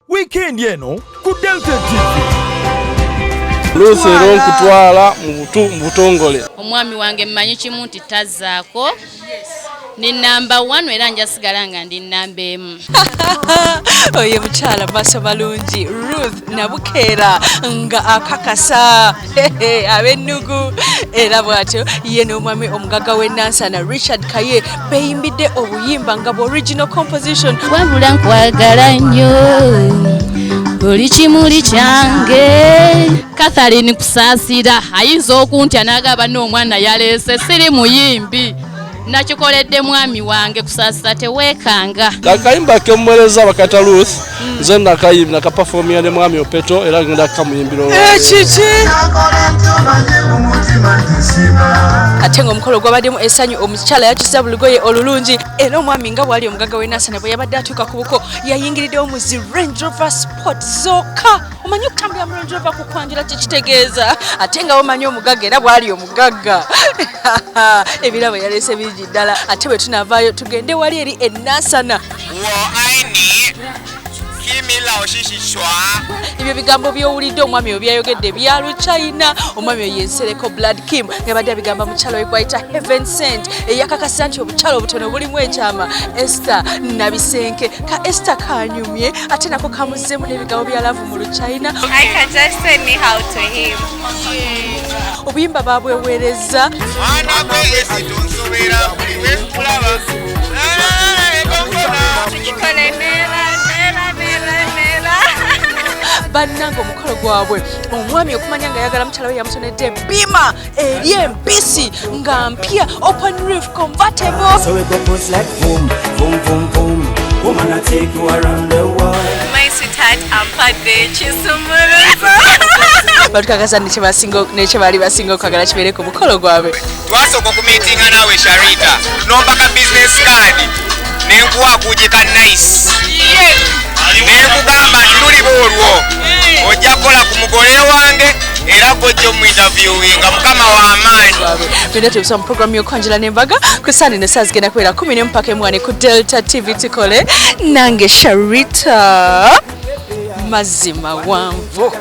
Weekend eno ku Delta TV. Lusero nkutwala mu butongole. Omwami wange mmanyi kimu nti tazzaako. Ni number 1 era njasigala nga ndi number 1. Oye mukyala maso malungi Ruth Nabukeera nga akakasa abennugu era bwatyo ye n'omwami omugaga w'ennansana Richard Kaye beyimbidde obuyimba nga original composition. Wabula nkwagala nnyo buli kimuli kyange. Catherine Kusaasira ayinza okuntya n'agamba n'omwana yaleese siri muyimbi. Nakikoledde mwami wange Kusaasira teweekanga. Kakayimba kemwereza bakata Ruth nze nakayimba nakaperformia ne mwami Opeto era ngenda kamuyimbiro. Kiki ate ng'omukolo gwabaddemu essanyu omukyala yakisa bulugoye olulungi era omwami nga bwali omugaga w'ennansana bwe yabadde atuuka ku buko yayingiriddewo mu zi Range Rover Sport zokka. Omanyi okutambula mu Range Rover kukwanjula kikitegeeza ate nga omanyi omugaga era bwali omugagga. Ebirabo yaleese bingi ddala ate bwe tunavaayo tugende wali eri ennansana. Ebyo bigambo by'owulidde omwami oyo byayogedde bya Luchina. Omwami oyo yensereko Blood Kim yabadde abigamba mukyala we gwayita Heaven Sent eyakakasa nti obukyala obutono bulimu ekyama. Esther Nabisenke ka Esther kanyumye ate nako kamuzzemu n'ebigambo bya love mu Luchina. I can just say ni how to him. Obuyimba babweweereza bannanga omukolo gwabwe omwami okumanya nga yagala mukyala we yamusonedde bima eri empisi nga mpya open roof convertible. So it goes like boom, boom, boom, boom. Woman, I take you around the world. My sweetheart, ampadde kisumuluzo. Batukakasa nekye baali basinga okwagala kibeere ku mukolo gwabwe. Twasooka okumiitinga naawe Sharita nombaka business card nenkuwa kujeka nice nenkugamba nti luliba olwo ojja kukola ku mugole wange era gojja mu interviewinga mukama w'amaanyi. Bwenda tubusa mu programu y'Okwanjula N'Embaga ku Sunday ne saa zigenda kubeera 10 mpaka 1 ku Delta TV tukole nange Sharita mazima wanvu.